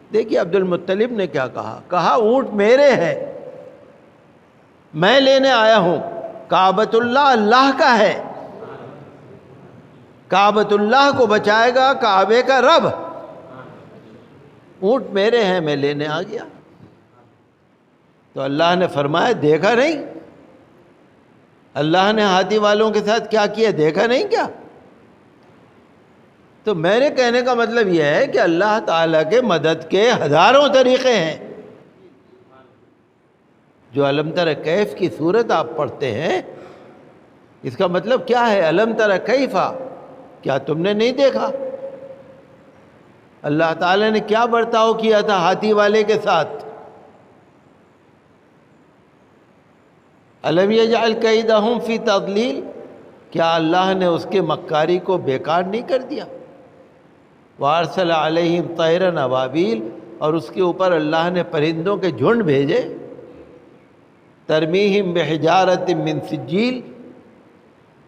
دیکھیے عبد المطلب نے کیا کہا اونٹ میرے ہے، میں لینے آیا ہوں، کعبۃ اللہ اللہ کا ہے، کعبۃ اللہ کو بچائے گا کعبے کا رب، اونٹ میرے ہیں، میں لینے آ گیا۔ تو اللہ نے فرمایا دیکھا نہیں اللہ نے ہاتھی والوں کے ساتھ کیا کیا، دیکھا نہیں کیا؟ تو میرے کہنے کا مطلب یہ ہے کہ اللہ تعالیٰ کے مدد کے ہزاروں طریقے ہیں۔ جو الم تر کیف کی صورت آپ پڑھتے ہیں، اس کا مطلب کیا ہے؟ الم تر کیفا، کیا تم نے نہیں دیکھا اللہ تعالیٰ نے کیا برتاؤ کیا تھا ہاتھی والے کے ساتھ؟ الم یجعل کیدہم فی تضلیل، کیا اللہ نے اس کے مکاری کو بیکار نہیں کر دیا؟ وارسل علیہم طیرا ابابیل، اور اس کے اوپر اللہ نے پرندوں کے جھنڈ بھیجے، ترمیہم بحجارۃ من سجیل،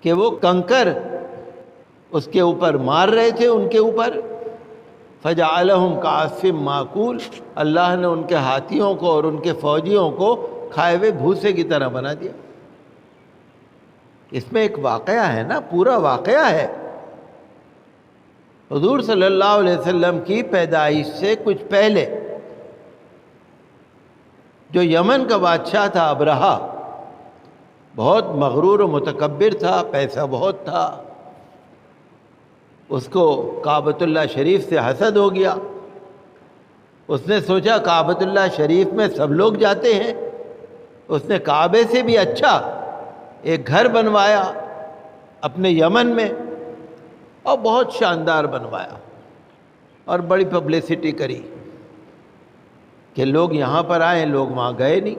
کہ وہ کنکر اس کے اوپر مار رہے تھے ان کے اوپر، فجعلہم کعصف ماکول، اللہ نے ان کے ہاتھیوں کو اور ان کے فوجیوں کو کھائے ہوئے بھوسے کی طرح بنا دیا۔ اس میں ایک واقعہ ہے نا، پورا واقعہ ہے۔ حضور صلی اللہ علیہ وسلم کی پیدائش سے کچھ پہلے جو یمن کا بادشاہ تھا ابرہہ، بہت مغرور و متکبر تھا، پیسہ بہت تھا، اس کو کعبۃ اللہ شریف سے حسد ہو گیا۔ اس نے سوچا کعبۃ اللہ شریف میں سب لوگ جاتے ہیں، اس نے کعبے سے بھی اچھا ایک گھر بنوایا اپنے یمن میں، اور بہت شاندار بنوایا، اور بڑی پبلسٹی کری کہ لوگ یہاں پر آئیں، لوگ وہاں گئے نہیں۔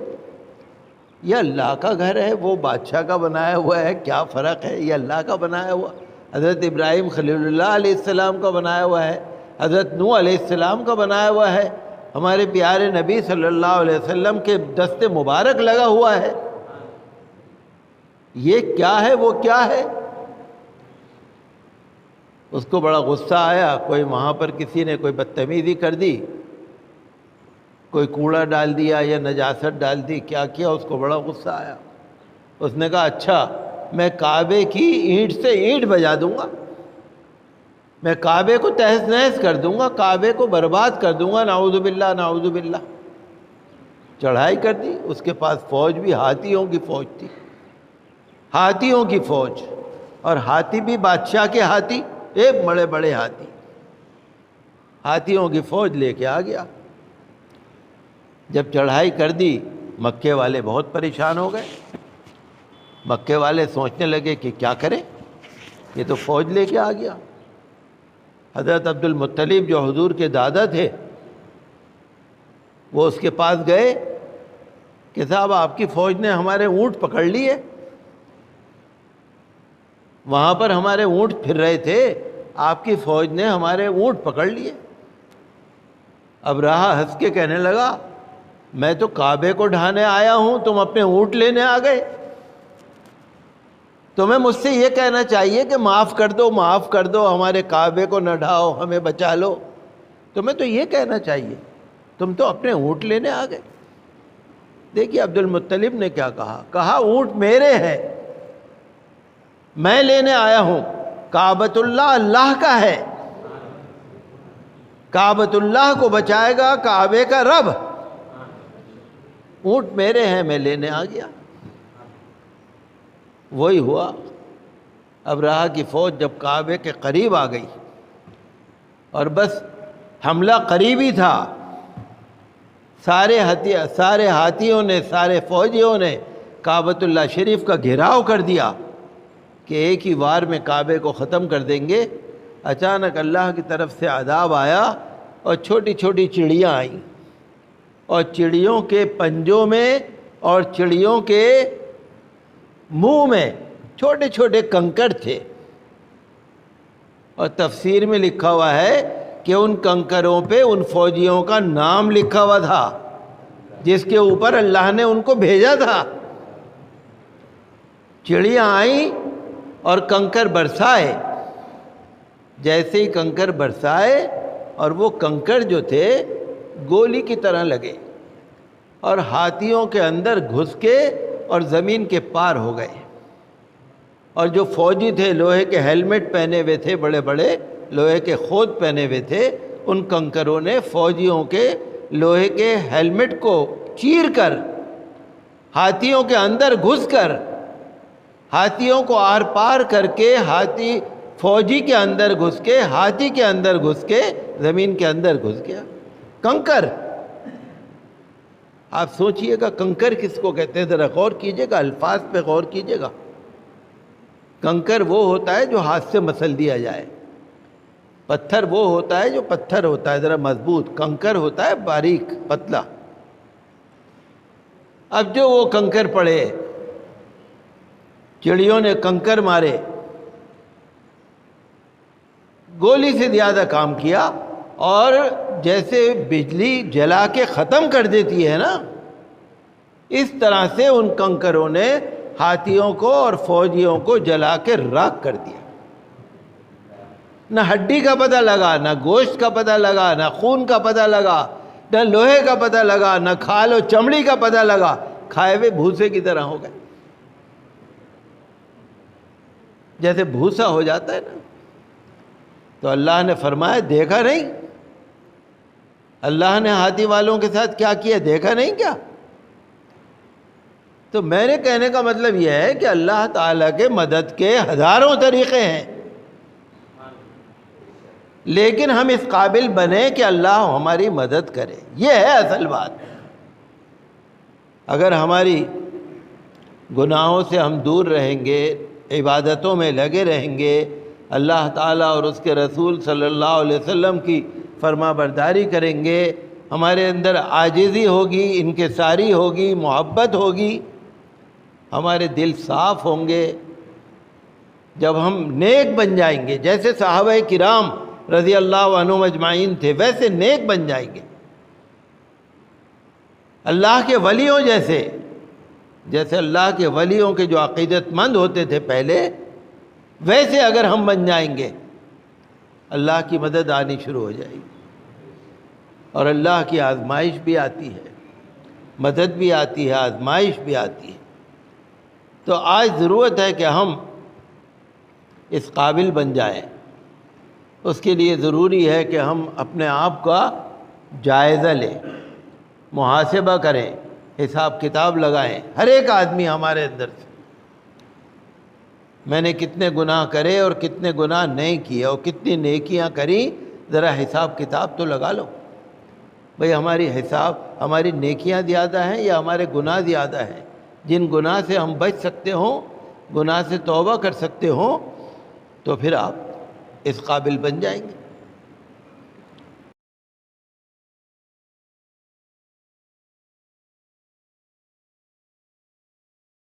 یہ اللہ کا گھر ہے، وہ بادشاہ کا بنایا ہوا ہے، کیا فرق ہے؟ یہ اللہ کا بنایا ہوا، حضرت ابراہیم خلیل اللہ علیہ السلام کا بنایا ہوا ہے، حضرت نوح علیہ السلام کا بنایا ہوا ہے، ہمارے پیارے نبی صلی اللہ علیہ وسلم کے دست مبارک لگا ہوا ہے۔ یہ کیا ہے، وہ کیا ہے؟ اس کو بڑا غصہ آیا، کوئی وہاں پر کسی نے کوئی بدتمیزی کر دی، کوئی کوڑا ڈال دیا یا نجاست ڈال دی، کیا کیا، اس کو بڑا غصہ آیا۔ اس نے کہا اچھا میں کعبے کی اینٹ سے اینٹ بجا دوں گا، میں کعبے کو تہس نہس کر دوں گا، کعبے کو برباد کر دوں گا، نعوذ باللہ نعوذ باللہ۔ چڑھائی کر دی، اس کے پاس فوج بھی ہاتھیوں کی فوج تھی، ہاتھیوں کی فوج، اور ہاتھی بھی بادشاہ کے ہاتھی، ایک بڑے بڑے ہاتھی، ہاتھیوں کی فوج لے کے آ گیا۔ جب چڑھائی کر دی، مکے والے بہت پریشان ہو گئے، مکے والے سوچنے لگے کہ کیا کریں، یہ تو فوج لے کے آ گیا۔ حضرت عبد المطلب جو حضور کے دادا تھے، وہ اس کے پاس گئے کہ صاحب آپ کی فوج نے ہمارے اونٹ پکڑ لیے، وہاں پر ہمارے اونٹ پھر رہے تھے، آپ کی فوج نے ہمارے اونٹ پکڑ لیے۔ ابرہہ ہنس کے کہنے لگا میں تو کعبے کو ڈھانے آیا ہوں، تم اپنے اونٹ لینے آ گئے؟ تمہیں مجھ سے یہ کہنا چاہیے کہ معاف کر دو، معاف کر دو، ہمارے کعبے کو نہ ڈھاؤ، ہمیں بچا لو، تمہیں تو یہ کہنا چاہیے، تم تو اپنے اونٹ لینے آ گئے۔ دیکھیے عبد المطلب نے کیا کہا اونٹ میرے ہے، میں لینے آیا ہوں، کعبۃ اللہ اللہ کا ہے، کعبۃ اللہ کو بچائے گا کعبے کا رب، اونٹ میرے ہیں، میں لینے آ گیا۔ وہی ہوا، ابرہہ کی فوج جب کعبے کے قریب آ گئی، اور بس حملہ قریب ہی تھا، سارے ہاتھیوں نے، سارے فوجیوں نے کعبۃ اللہ شریف کا گھیراؤ کر دیا کہ ایک ہی وار میں کعبے کو ختم کر دیں گے۔ اچانک اللہ کی طرف سے عذاب آیا، اور چھوٹی چھوٹی چڑیاں آئیں، اور چڑیوں کے پنجوں میں اور چڑیوں کے منہ میں چھوٹے چھوٹے کنکر تھے، اور تفسیر میں لکھا ہوا ہے کہ ان کنکروں پہ ان فوجیوں کا نام لکھا ہوا تھا جس کے اوپر اللہ نے ان کو بھیجا تھا۔ چڑیاں آئیں اور کنکر برسائے، جیسے ہی کنکر برسائے، اور وہ کنکر جو تھے گولی کی طرح لگے اور ہاتھیوں کے اندر گھس کے اور زمین کے پار ہو گئے. اور جو فوجی تھے لوہے کے ہیلمٹ پہنے ہوئے تھے، بڑے بڑے لوہے کے خود پہنے ہوئے تھے، ان کنکروں نے فوجیوں کے لوہے کے ہیلمٹ کو چیر کر، ہاتھیوں کے اندر گھس کر، ہاتھیوں کو آر پار کر کے، ہاتھی فوجی کے اندر گھس کے، ہاتھی کے اندر گھس کے، زمین کے اندر گھس گیا. کنکر، آپ سوچئے گا کنکر کس کو کہتے ہیں؟ ذرا غور کیجئے گا، الفاظ پہ غور کیجئے گا. کنکر وہ ہوتا ہے جو ہاتھ سے مسل دیا جائے، پتھر وہ ہوتا ہے جو پتھر ہوتا ہے ذرا مضبوط، کنکر ہوتا ہے باریک پتلا. اب جو وہ کنکر پڑے، چڑیوں نے کنکر مارے، گولی سے زیادہ کام کیا، اور جیسے بجلی جلا کے ختم کر دیتی ہے نا، اس طرح سے ان کنکروں نے ہاتھیوں کو اور فوجیوں کو جلا کے راکھ کر دیا. نہ ہڈی کا پتہ لگا، نہ گوشت کا پتہ لگا، نہ خون کا پتہ لگا، نہ لوہے کا پتہ لگا، نہ کھال و چمڑی کا پتہ لگا، کھائے ہوئے بھوسے کی طرح ہو گئے. جیسے بھوسا ہو جاتا ہے نا. تو اللہ نے فرمایا دیکھا نہیں؟ اللہ نے ہاتھی والوں کے ساتھ کیا کیا، دیکھا نہیں کیا؟ تو میرے کہنے کا مطلب یہ ہے کہ اللہ تعالیٰ کے مدد کے ہزاروں طریقے ہیں، لیکن ہم اس قابل بنیں کہ اللہ ہماری مدد کرے. یہ ہے اصل بات. اگر ہماری گناہوں سے ہم دور رہیں گے، عبادتوں میں لگے رہیں گے، اللہ تعالیٰ اور اس کے رسول صلی اللہ علیہ وسلم کی فرما برداری کریں گے، ہمارے اندر عاجزی ہوگی، انکساری ہوگی، محبت ہوگی، ہمارے دل صاف ہوں گے، جب ہم نیک بن جائیں گے، جیسے صحابہ کرام رضی اللہ عنہم اجمعین تھے ویسے نیک بن جائیں گے، اللہ کے ولیوں جیسے اللہ کے ولیوں کے جو عقیدت مند ہوتے تھے پہلے، ویسے اگر ہم بن جائیں گے، اللہ کی مدد آنی شروع ہو جائے گی. اور اللہ کی آزمائش بھی آتی ہے، مدد بھی آتی ہے، آزمائش بھی آتی ہے. تو آج ضرورت ہے کہ ہم اس قابل بن جائیں. اس کے لیے ضروری ہے کہ ہم اپنے آپ کا جائزہ لیں، محاسبہ کریں، حساب کتاب لگائیں. ہر ایک آدمی ہمارے اندر سے میں نے کتنے گناہ کرے اور کتنے گناہ نہیں کیے اور کتنی نیکیاں کری، ذرا حساب کتاب تو لگا لو. بھئی ہماری نیکیاں زیادہ ہیں یا ہمارے گناہ زیادہ ہیں؟ جن گناہ سے ہم بچ سکتے ہوں، گناہ سے توبہ کر سکتے ہوں، تو پھر آپ اس قابل بن جائیں گے.